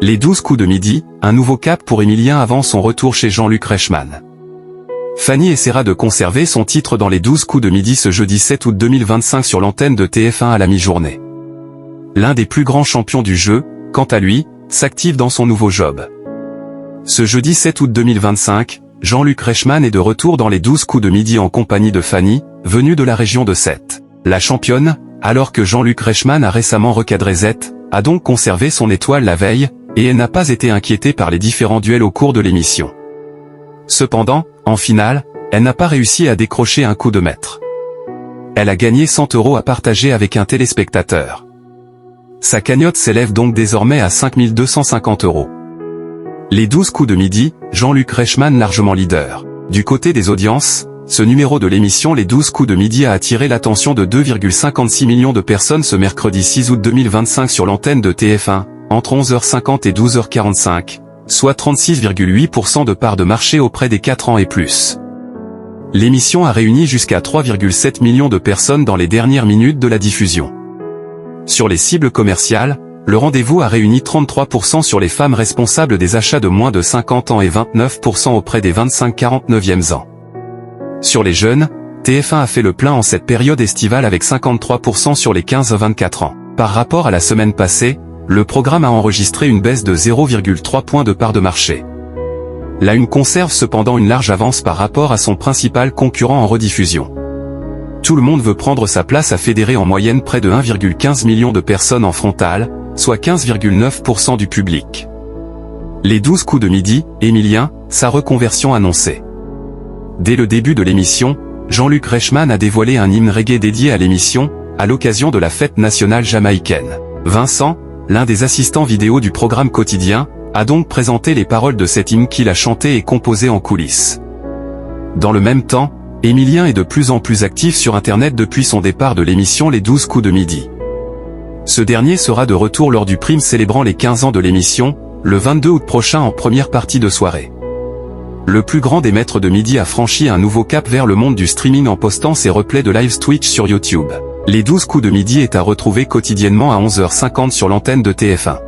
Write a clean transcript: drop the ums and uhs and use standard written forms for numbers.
Les 12 coups de midi, un nouveau cap pour Emilien avant son retour chez Jean-Luc Reichmann. Fanny essaiera de conserver son titre dans les 12 coups de midi ce jeudi 7 août 2025 sur l'antenne de TF1 à la mi-journée. L'un des plus grands champions du jeu, quant à lui, s'active dans son nouveau job. Ce jeudi 7 août 2025, Jean-Luc Reichmann est de retour dans les 12 coups de midi en compagnie de Fanny, venue de la région de Sète. La championne, alors que Jean-Luc Reichmann a récemment recadré Sète, a donc conservé son étoile la veille, et elle n'a pas été inquiétée par les différents duels au cours de l'émission. Cependant, en finale, elle n'a pas réussi à décrocher un coup de maître. Elle a gagné 100 € à partager avec un téléspectateur. Sa cagnotte s'élève donc désormais à 5 250 €. Les 12 coups de midi, Jean-Luc Reichmann largement leader. Du côté des audiences, ce numéro de l'émission Les 12 coups de midi a attiré l'attention de 2,56 millions de personnes ce mercredi 6 août 2025 sur l'antenne de TF1, entre 11h50 et 12h45, soit 36,8% de part de marché auprès des 4 ans et plus. L'émission a réuni jusqu'à 3,7 millions de personnes dans les dernières minutes de la diffusion. Sur les cibles commerciales, le rendez-vous a réuni 33% sur les femmes responsables des achats de moins de 50 ans et 29% auprès des 25-49e ans. Sur les jeunes, TF1 a fait le plein en cette période estivale avec 53% sur les 15-24 ans. Par rapport à la semaine passée, le programme a enregistré une baisse de 0,3 points de part de marché. La Une conserve cependant une large avance par rapport à son principal concurrent en rediffusion. Tout le monde veut prendre sa place à fédérer en moyenne près de 1,15 million de personnes en frontale, soit 15,9% du public. Les 12 coups de midi, Emilien, sa reconversion annoncée. Dès le début de l'émission, Jean-Luc Reichmann a dévoilé un hymne reggae dédié à l'émission, à l'occasion de la fête nationale jamaïcaine. Vincent, l'un des assistants vidéo du programme quotidien, a donc présenté les paroles de cet hymne qu'il a chanté et composé en coulisses. Dans le même temps, Emilien est de plus en plus actif sur Internet depuis son départ de l'émission Les 12 coups de midi. Ce dernier sera de retour lors du prime célébrant les 15 ans de l'émission, le 22 août prochain en première partie de soirée. Le plus grand des maîtres de midi a franchi un nouveau cap vers le monde du streaming en postant ses replays de live Twitch sur YouTube. Les 12 coups de midi est à retrouver quotidiennement à 11h50 sur l'antenne de TF1.